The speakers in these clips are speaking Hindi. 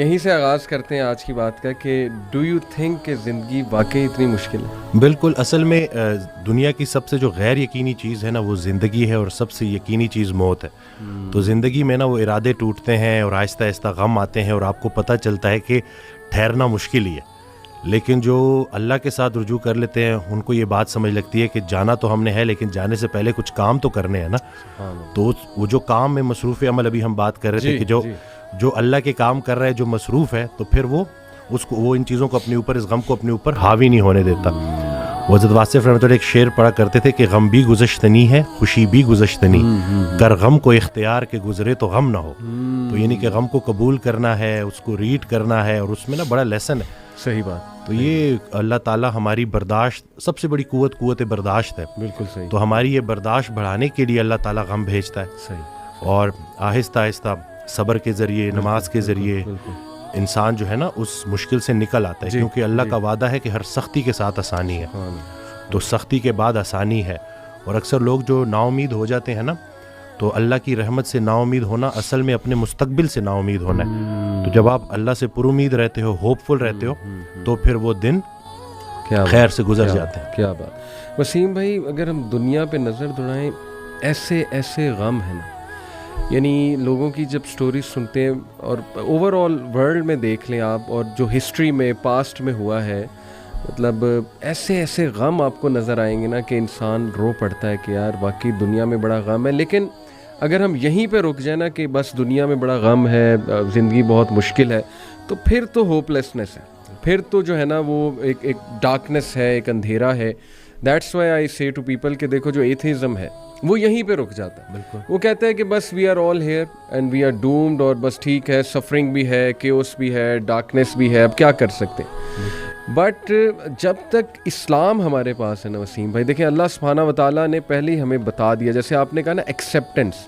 यहीं से आगाज़ करते हैं आज की बात का कि डू यू थिंक कि ज़िंदगी वाकई इतनी मुश्किल है? बिल्कुल, असल में दुनिया की सबसे जो गैर यकीनी चीज़ है ना वो ज़िंदगी है, और सबसे यकीनी चीज़ मौत है। तो ज़िंदगी में ना वो इरादे टूटते हैं और आहिस्ता आहिस्ता गम आते हैं और आपको पता चलता है कि ठहरना मुश्किल ही है। लेकिन जो अल्लाह के साथ रुजू कर लेते हैं उनको ये बात समझ लगती है कि जाना तो हमने है, लेकिन जाने से पहले कुछ काम तो करने हैं ना। तो वो जो काम में मसरूफ़ अमल, अभी हम बात कर रहे थे कि जो अल्लाह के काम कर रहा है, जो मसरूफ़ है, तो फिर वो इन चीज़ों को अपने ऊपर, इस गम को अपने ऊपर हावी नहीं होने देता। हज़रत वासिफ़ रहमतुल्लाह एक शेर पढ़ा करते थे कि गम भी गुज़श्तनी है, खुशी भी गुज़श्तनी, कर गम को इख्तियार के गुज़रे तो गम ना हो। तो यानी कि गम को कबूल करना है, उसको रीड करना है, और उसमें ना बड़ा लेसन है। सही बात। तो ये अल्लाह ताला हमारी बर्दाश्त, सबसे बड़ी कुव्वत बर्दाश्त है। बिल्कुल सही। तो हमारी ये बर्दाश्त बढ़ाने के लिए अल्लाह ताला गम भेजता है। सही। और आहिस्ता आहिस्ता सब्र के ज़रिए, नमाज के ज़रिए इंसान जो है ना उस मुश्किल से निकल आता है, क्योंकि अल्लाह का वादा है कि हर सख्ती के साथ आसानी है। तो सख्ती के बाद आसानी है। और अक्सर लोग जो नाउमीद हो जाते हैं ना, तो अल्लाह की रहमत से नाउमीद होना असल में अपने मुस्तकबिल से नाउमीद होना है। तो जब आप अल्लाह से पुरुमीद रहते हो, होपफुल रहते हो, तो फिर वो दिन खैर से गुजर जाते हैं। क्या बात। वसीम भाई, अगर हम दुनिया पे नज़र दौड़ाएं, ऐसे ऐसे गम है ना, यानी लोगों की जब स्टोरीज सुनते हैं और ओवरऑल वर्ल्ड में देख लें आप, और जो हिस्ट्री में पास्ट में हुआ है, मतलब ऐसे ऐसे गम आपको नज़र आएंगे ना कि इंसान रो पड़ता है कि यार वाकई दुनिया में बड़ा गम है। लेकिन अगर हम यहीं पे रुक जाए ना कि बस दुनिया में बड़ा गम है, ज़िंदगी बहुत मुश्किल है, तो फिर तो होपलेसनेस है, फिर तो जो है ना वो एक डार्कनेस है, एक अंधेरा है। दैट्स वाई आई से टू पीपल कि देखो, जो एथीज़म है वो यहीं पे रुक जाता है। बिल्कुल। वो कहते हैं कि बस we are all here and we are doomed, और बस ठीक है, सफरिंग भी है, केओस भी है, डार्कनेस भी है, अब क्या कर सकते हैं। बट जब तक इस्लाम हमारे पास है ना वसीम भाई, देखें अल्लाह सुब्हाना व तआला ने पहले ही हमें बता दिया, जैसे आपने कहा ना एक्सेप्टेंस,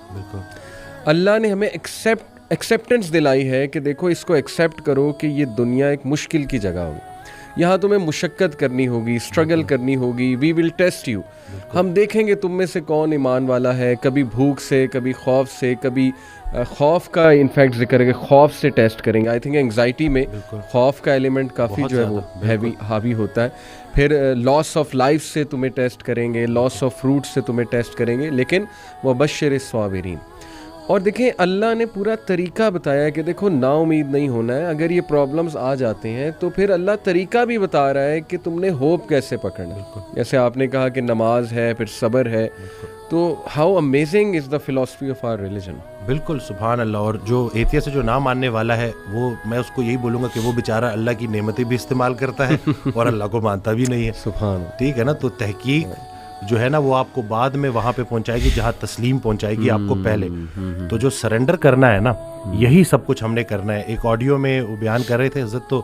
अल्लाह ने हमें एक्सेप्टेंस दिलाई है कि देखो इसको एक्सेप्ट करो कि ये दुनिया एक मुश्किल की जगह होगी, यहाँ तुम्हें मुशक्क़त करनी होगी, स्ट्रगल करनी होगी, वी विल टेस्ट यू। हम देखेंगे तुम में से कौन ईमान वाला है, कभी भूख से, कभी खौफ से, कभी खौफ का इनफैक्ट जिक्र है कि खौफ से टेस्ट करेंगे। आई थिंक एंग्जाइटी में खौफ का एलिमेंट काफ़ी जो है वो हैवी हावी होता है। फिर लॉस ऑफ लाइफ से तुम्हें टेस्ट करेंगे, लॉस ऑफ फ्रूट से तुम्हें टेस्ट करेंगे, लेकिन वबश्शिर साबिरीन। और देखें अल्लाह ने पूरा तरीका बताया कि देखो ना उम्मीद नहीं होना है। अगर ये प्रॉब्लम्स आ जाते हैं तो फिर अल्लाह तरीका भी बता रहा है कि तुमने होप कैसे पकड़ना है। जैसे आपने कहा कि नमाज है, फिर सब्र है, तो how amazing is the philosophy of our religion. बिल्कुल, सुभान अल्लाह। और जो एथियस्ट है, जो ना मानने वाला है, वो मैं उसको यही बोलूँगा कि वो बेचारा अल्लाह की नेमतें भी इस्तेमाल करता है और अल्लाह को मानता भी नहीं है। सुभान, ठीक है ना। तो तहकीक जो है ना वो आपको बाद में वहाँ पे पहुँचाएगी जहाँ तस्लीम पहुँचाएगी आपको पहले। तो जो सरेंडर करना है ना, यही सब कुछ हमने करना है। एक ऑडियो में वो बयान कर रहे थे हज़रत, तो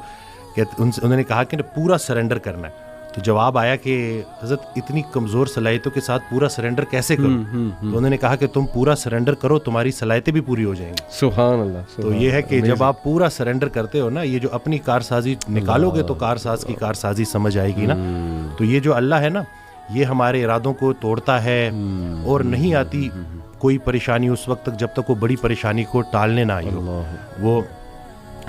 उन्होंने कहा कि पूरा सरेंडर करना है। तो जवाब आया कि हज़रत इतनी कमज़ोर सलाहियतों के साथ पूरा सरेंडर कैसे करो। तो उन्होंने कहा कि तुम पूरा सरेंडर करो, तुम्हारी सलाहियतें भी पूरी हो जाएंगी। सुभान अल्लाह। तो ये है कि जब आप पूरा सरेंडर करते हो ना, ये जो अपनी कारसाजी निकालोगे तो कारसाज की कारसाजी समझ आएगी ना। तो ये जो अल्लाह है ना, ये हमारे इरादों को तोड़ता है, और नहीं आती कोई परेशानी उस वक्त तक जब तक वो बड़ी परेशानी को टालने ना आई हो। वो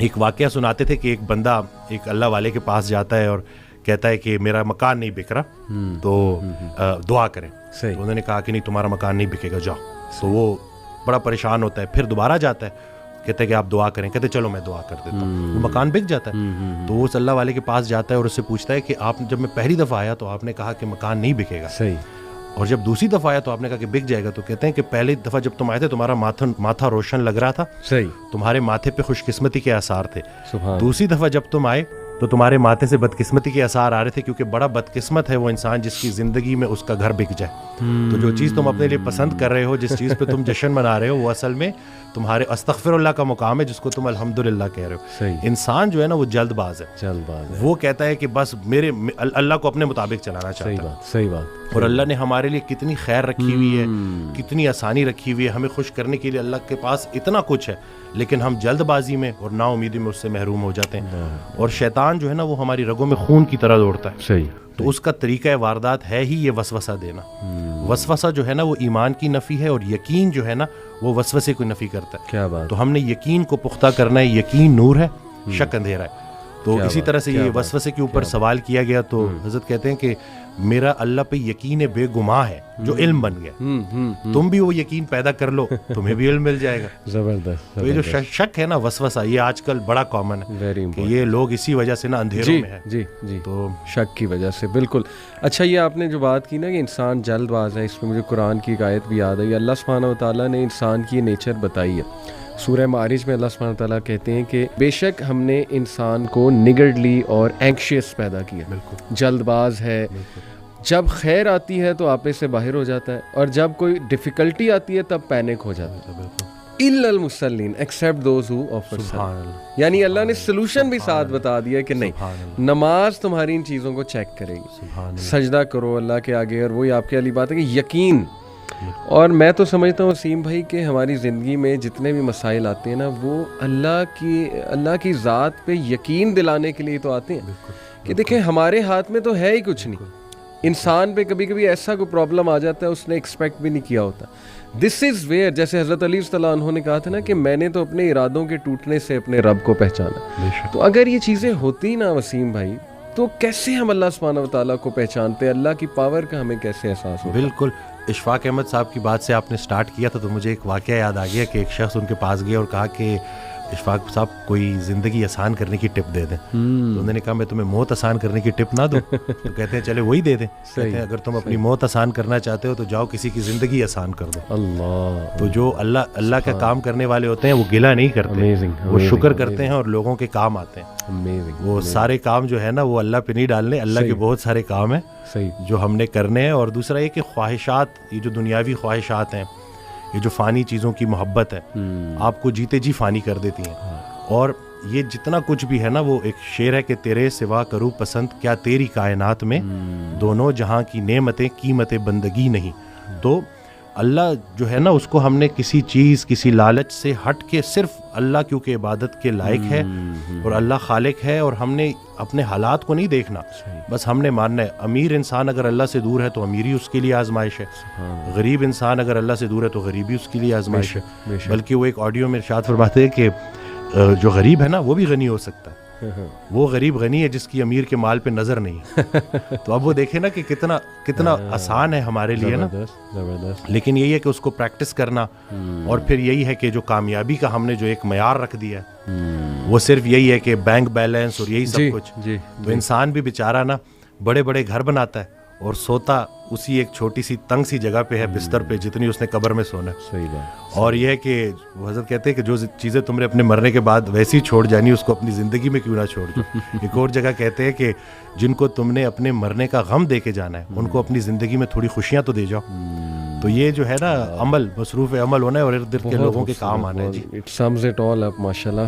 एक वाकया सुनाते थे कि एक बंदा एक अल्लाह वाले के पास जाता है और कहता है कि मेरा मकान नहीं बिक रहा, तो दुआ करें। तो उन्होंने कहा कि नहीं, तुम्हारा मकान नहीं बिकेगा, जाओ। तो वो बड़ा परेशान होता है, फिर दोबारा जाता है, कहता है कि आप दुआ करें। कहते चलो मैं दुआ कर देता हूँ। वो मकान बिक जाता है। तो वो उस अल्लाह वाले के पास जाता है और उससे पूछता है कि आप, जब मैं पहली दफ़ा आया तो आपने कहा कि मकान नहीं बिकेगा, सही, और जब दूसरी दफ़ा आया तो आपने कहा कि बिक जाएगा। तो कहते हैं कि पहली दफ़ा जब तुम आए थे तुम्हारा माथा रोशन लग रहा था, सही, तुम्हारे माथे पे खुशकिस्मती के आसार थे। दूसरी दफ़ा जब तुम आए तो तुम्हारे माथे से बदकिस्मती के आसार आ रहे थे, क्योंकि बड़ा बदकिस्मत है वो इंसान जिसकी ज़िंदगी में उसका घर बिक जाए। तो जो चीज़ तुम अपने लिए पसंद कर रहे हो, जिस चीज़ पे तुम जश्न मना रहे हो, वो असल में तुम्हारे अस्तगफिरुल्लाह का मुकाम है, जिसको तुम अल्हम्दुलिल्लाह कह रहे हो। सही। इंसान जो है ना वो जल्दबाज है। वो कहता है कि बस मेरे अल्लाह को अपने मुताबिक चलाना चाहता है। सही बात। और अल्लाह ने हमारे लिए कितनी खैर रखी हुई है, कितनी आसानी रखी हुई है, हमें खुश करने के लिए अल्लाह के पास इतना कुछ है, लेकिन हम जल्दबाजी में और नाउमीदी में उससे महरूम हो जाते हैं। और शैतान जो है ना वो हमारी रगों में खून की तरह दौड़ता है। सही। तो उसका तरीका वारदात है ही ये वसवसा देना। वसवसा जो है ना वो ईमान की नफ़ी है, और यकीन जो है ना वो वसवसे को नफ़ी करता है। क्या बात। तो हमने यकीन को पुख्ता करना है। यकीन नूर है, शक अंधेरा है। तो क्या इसी बात, तरह से क्या ये बात, वसवसे के ऊपर क्या सवाल किया गया तो हजरत कहते हैं कि मेरा अल्लाह पे यकीन बेगुमाह है जो इल्म बन गया। तुम भी वो यकीन पैदा कर लो, तुम्हें भी इल्म मिल जाएगा। जबरदस्त। तो ये जो शक है ना, वसवसा, ये आजकल बड़ा कॉमन है वेरी कि इंपॉर्टेंट। ये लोग इसी वजह से ना अंधेरों जी में है। जी जी, तो शक की वजह से, बिल्कुल। अच्छा, ये आपने जो बात की ना कि इंसान जल्दबाज है, इसमें मुझे कुरान की एक आयत भी याद आई। अल्लाह सुब्हानहू व तआला ने इंसान की नेचर बताई है। सूरह मारिज में अल्लाह सुब्हानहू व तआला कहते हैं कि बेशक हमने इंसान को निगर्डली और एंग्शियस पैदा किया, बिल्कुल जल्दबाज है। जब खैर आती है तो आपे से बाहर हो जाता है, और जब कोई डिफ़िकल्टी आती है तब पैनिक हो जाता है। इल्लल मुसल्लीन, एक्सेप्ट दोज हु ऑफर सलात। यानी अल्लाह ने सोल्यूशन भी साथ बता दिया कि नहीं, नमाज तुम्हारी इन चीज़ों को चेक करेगी, सजदा करो अल्लाह के आगे। और वही आपके वाली बात है कि यकीन। और मैं तो समझता हूँ वसीम भाई कि हमारी ज़िंदगी में जितने भी मसाइल आते हैं ना, वो अल्लाह की ज़ात पे यकीन दिलाने के लिए तो आते हैं कि देखें हमारे हाथ में तो है ही कुछ नहीं। इंसान पे कभी कभी ऐसा कोई प्रॉब्लम आ जाता है उसने एक्सपेक्ट भी नहीं किया होता। दिस इज़ वेयर, जैसे हज़रत अली रज़ियल्लाहु अन्हु ने कहा था ना कि मैंने तो अपने इरादों के टूटने से अपने रब को पहचाना। तो अगर ये चीज़ें होती ना वसीम भाई, तो कैसे हम अल्लाह सुब्हानहू व तआला को पहचानते, अल्लाह की पावर का हमें कैसे एहसास हो। बिल्कुल। इशफाक अहमद साहब की बात से आपने स्टार्ट किया था तो मुझे एक वाक़या याद आ गया कि एक शख्स उनके पास गया और कहा कि इशफाक साहब कोई ज़िंदगी आसान करने की टिप दे दें। तो उन्होंने कहा मैं तुम्हें मौत आसान करने की टिप ना दूं। तो कहते हैं चले वही दे दें। कहते हैं अगर तुम अपनी मौत आसान करना चाहते हो तो जाओ किसी की ज़िंदगी आसान कर दो। अल्लाह। तो जो अल्लाह का काम करने वाले होते हैं वो गिला नहीं करते, वो शुक्र करते हैं और लोगों के काम आते हैं। वो सारे काम जो है ना वो अल्लाह पे नहीं डालने, अल्लाह के बहुत सारे काम हैं जो हमने करने हैं। और दूसरा ये कि ख्वाहिशात, ये जो दुनियावी ख्वाहिशात हैं, ये जो फ़ानी चीज़ों की मोहब्बत है, आपको जीते जी फ़ानी कर देती हैं। और ये जितना कुछ भी है ना, वो एक शेर है कि तेरे सिवा करूँ पसंद क्या तेरी कायनात में, दोनों जहाँ की नेमतें कीमतें बंदगी नहीं। तो अल्लाह जो है ना, उसको हमने किसी चीज़, किसी लालच से हट के सिर्फ अल्लाह क्योंकि इबादत के लायक है और अल्लाह खालिक है, और हमने अपने हालात को नहीं देखना, बस हमने मानना है। अमीर इंसान अगर अल्लाह से दूर है तो अमीरी उसके लिए आजमाइश है, गरीब इंसान अगर अल्लाह से दूर है तो गरीबी उसके लिए आजमाइश है। बल्कि वो एक ऑडियो में इरशाद फरमाते हैं कि जो गरीब है ना वो भी गनी हो सकता है। वो गरीब गनी है जिसकी अमीर के माल पे नजर नहीं है। तो अब वो देखे ना कि कितना आसान है हमारे लिए ना। जबरदस्त। लेकिन यही है कि उसको प्रैक्टिस करना, और फिर यही है कि जो कामयाबी का हमने जो एक मयार रख दिया वो सिर्फ यही है कि बैंक बैलेंस और यही सब कुछ। तो इंसान भी बेचारा ना बड़े बड़े घर बनाता है और सोता उसी एक छोटी सी तंग सी जगह पे है, बिस्तर पे, जितनी उसने कब्र में सोना है। सही बात। और यह है कि हज़रत कहते हैं कि जो चीज़ें तुमने अपने मरने के बाद वैसी ही छोड़ जानी, उसको अपनी ज़िंदगी में क्यों ना छोड़ दो। एक और जगह कहते हैं कि जिनको तुमने अपने मरने का गम दे के जाना है उनको अपनी ज़िंदगी में थोड़ी खुशियाँ तो दे जाओ। तो ये जो है ना अमल, मसरूफ़ अमल होना है और इर्द गिर्द के लोगों के काम आना है। जी, it sums it all up माशाल्लाह।